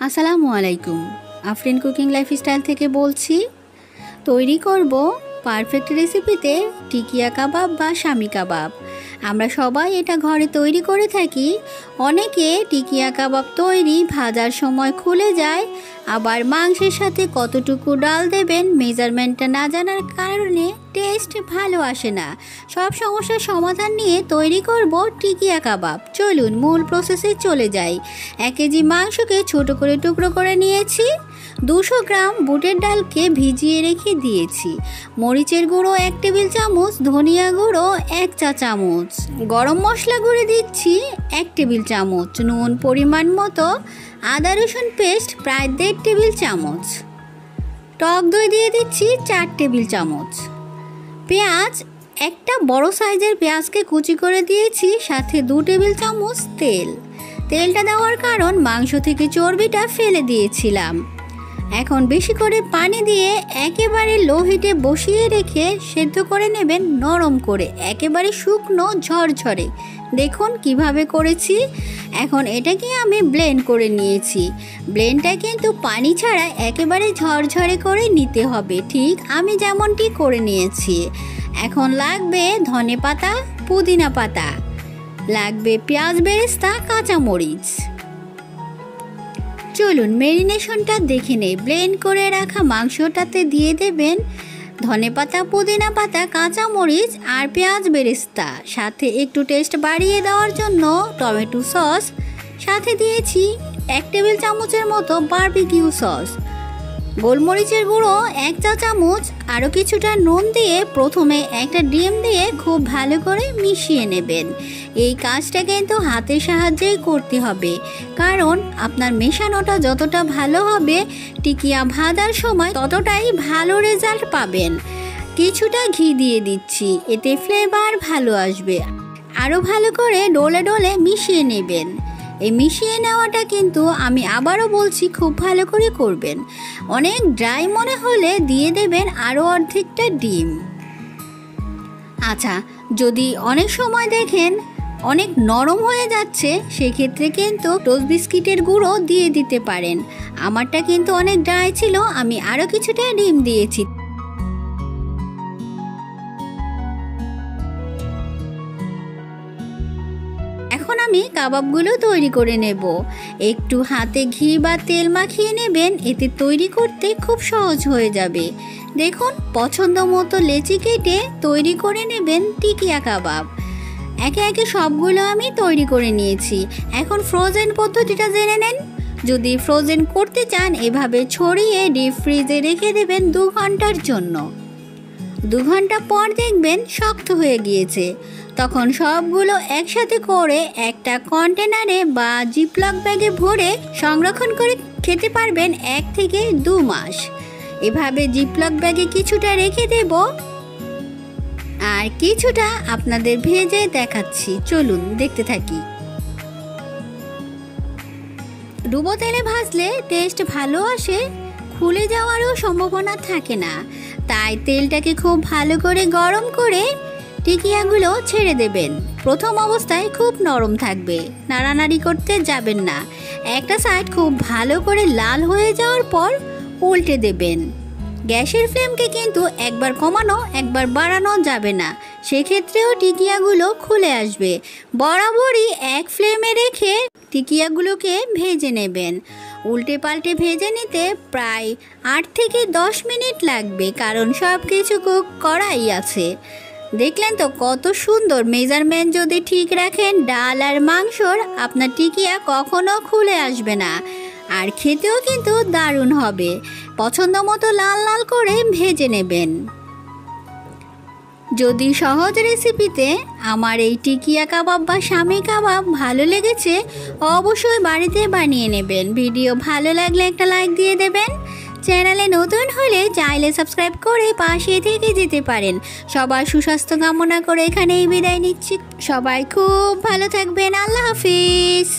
আসসালামু আলাইকুম। Afrin cooking lifestyle থেকে বলছি। তৈরি করব পারফেক্ট রেসিপিতে টিকিয়া কাবাব বা শামি কাবাব। আমরা সবাই এটা ঘরে তৈরি করে থাকি। অনেকে টিকিয়া কাবাব তৈরি ভাজার সময় খুলে যায়, আবার মাংসের সাথে কতটুকু ডাল দেবেন মেজারমেন্টটা না জানার কারণে টেস্ট ভালো আসে না। সব সমস্যার সমাধান নিয়ে তৈরি করব টিকিয়া কাবাব। চলুন মূল প্রসেসে চলে যাই। 1 কেজি মাংসকে ছোট করে টুকরো করে নিয়েছি। 200 গ্রাম বুটের ডালকে ভিজিয়ে রেখে দিয়েছি। মরিচের গুঁড়ো 1 টেবিল চামচ, ধনিয়া গুঁড়ো 1 চা চামচ, গরম মশলা গুঁড়ো দিচ্ছি 1 টেবিল চামচ, নুন পরিমাণ মতো, আদা রসুন পেস্ট প্রায় 1.5 টেবিল চামচ, টক দই দিয়ে দিচ্ছি 4 টেবিল চামচ। পেঁয়াজ, একটা বড় সাইজের পেঁয়াজকে কুচি করে দিয়েছি, সাথে 2 টেবিল চামচ তেল। তেলটা দেওয়ার কারণ মাংস থেকে চর্বিটা ফেলে দিয়েছিলাম। এখন বেশি করে পানি দিয়ে একেবারে লো হিটে বসিয়ে রেখে সেদ্ধ করে নেবেন নরম করে, একেবারে শুকনো ঝরঝরে। দেখুন কিভাবে করেছি। এখন এটাকে আমি ব্লেন্ড করে নিয়েছি। ব্লেন্ডটা কিন্তু পানি ছাড়া একেবারে ঝরঝরে করে নিতে হবে, ঠিক আমি যেমনটি করে নিয়েছি। এখন লাগবে ধনেপাতা, পুদিনা পাতা, লাগবে পেঁয়াজ বেরেস্তা, কাঁচামরিচ। চলুন ম্যারিনেশনটা দেখে নেই। ব্লেন্ড করে রাখা মাংসটাতে দিয়ে দেবেন ধনেপাতা, পুদিনা পাতা, কাঁচামরিচ আর পেঁয়াজ বেরেস্তা, সাথে একটু টেস্ট বাড়িয়ে দেওয়ার জন্য টমেটো সস, সাথে দিয়েছি 1 টেবিল চামচের মতো বারবিকিউ সস, গোলমরিচের গুঁড়ো 1 চা চামচ, আরও কিছুটা নুন দিয়ে প্রথমে একটা ডিম দিয়ে খুব ভালো করে মিশিয়ে নেবেন। এই কাজটা কিন্তু হাতের সাহায্যেই করতে হবে, কারণ আপনার মেশানোটা যতটা ভালো হবে টিকিয়া ভাজার সময় ততটাই ভালো রেজাল্ট পাবেন। কিছুটা ঘি দিয়ে দিচ্ছি, এতে ফ্লেভার ভালো আসবে। আরও ভালো করে ডলে ডলে মিশিয়ে নেবেন। এই মিশিয়ে নেওয়াটা কিন্তু আমি আবারও বলছি খুব ভালো করে করবেন। অনেক ড্রাই মনে হলে দিয়ে দেবেন আরও অর্ধেকটা ডিম। আচ্ছা, যদি অনেক সময় দেখেন অনেক নরম হয়ে যাচ্ছে, সেক্ষেত্রে কিন্তু টোস্ট বিস্কিটের গুঁড়ো দিয়ে দিতে পারেন। আমারটা কিন্তু অনেক ড্রাই ছিল, আমি আরও কিছুটা ডিম দিয়েছি। এখন আমি কাবাবগুলো তৈরি করে নেব। একটু হাতে ঘি বা তেল মাখিয়ে নেবেন, এতে তৈরি করতে খুব সহজ হয়ে যাবে। দেখুন পছন্দ মতো লেচি কেটে তৈরি করে নেবেন টিকিয়া কাবাব। একে একে সবগুলো আমি তৈরি করে নিয়েছি। এখন ফ্রোজেন পদ্ধতিটা জেনে নেন। যদি ফ্রোজেন করতে চান এভাবে ছড়িয়ে ডিপ ফ্রিজে রেখে দেবেন 2 ঘন্টার জন্য। 2 ঘন্টা পর দেখবেন শক্ত হয়ে গিয়েছে। তখন সবগুলো একসাথে করে একটা কন্টেনারে বা জিপলক ব্যাগে ভরে সংরক্ষণ করে খেতে পারবেন 1 থেকে 2 মাস। এভাবে জিপলক ব্যাগে কিছুটা রেখে দেব, আর কিছুটা আপনাদের ভেজে দেখাচ্ছি। চলুন দেখতে থাকি। ডুবো তেলে ভাজলে টেস্ট ভালো আসে, খুলে যাওয়ারও সম্ভাবনা থাকে না। তাই তেলটাকে খুব ভালো করে গরম করে টিকিয়াগুলো ছেড়ে দেবেন। প্রথম অবস্থায় খুব নরম থাকবে, নাড়ানাড়ি করতে যাবেন না। একটা সাইড খুব ভালো করে লাল হয়ে যাওয়ার পর উল্টে দেবেন। গ্যাসের ফ্লেমকে কিন্তু একবার কমানো একবার বাড়ানো যাবে না, সেক্ষেত্রেও টিকিয়াগুলো খুলে আসবে। বরাবরই এক ফ্লেমে রেখে টিকিয়াগুলোকে ভেজে নেবেন। উল্টে পাল্টে ভেজে নিতে প্রায় 8 থেকে 10 মিনিট লাগবে, কারণ সব কিছু কুক করাই আছে। দেখলেন তো কত সুন্দর। মেজারমেন্ট যদি ঠিক রাখেন ডাল আর মাংসর, আপনার টিকিয়া কখনো খুলে আসবে না, আর খেতেও কিন্তু দারুণ হবে। পছন্দ মতো লাল লাল করে ভেজে নেবেন। যদি সহজ রেসিপিতে আমার এই টিকিয়া কাবাব বা শামি কাবাব ভালো লেগেছে, অবশ্যই বাড়িতে বানিয়ে নেবেন। ভিডিও ভালো লাগলে একটা লাইক দিয়ে দেবেন। চ্যানেলে নতুন হলে চাইলে সাবস্ক্রাইব করে পাশে থেকে যেতে পারেন। সবার সুস্বাস্থ্য কামনা করে এখানেই বিদায় নিচ্ছি। সবাই খুব ভালো থাকবেন। আল্লাহ হাফিজ।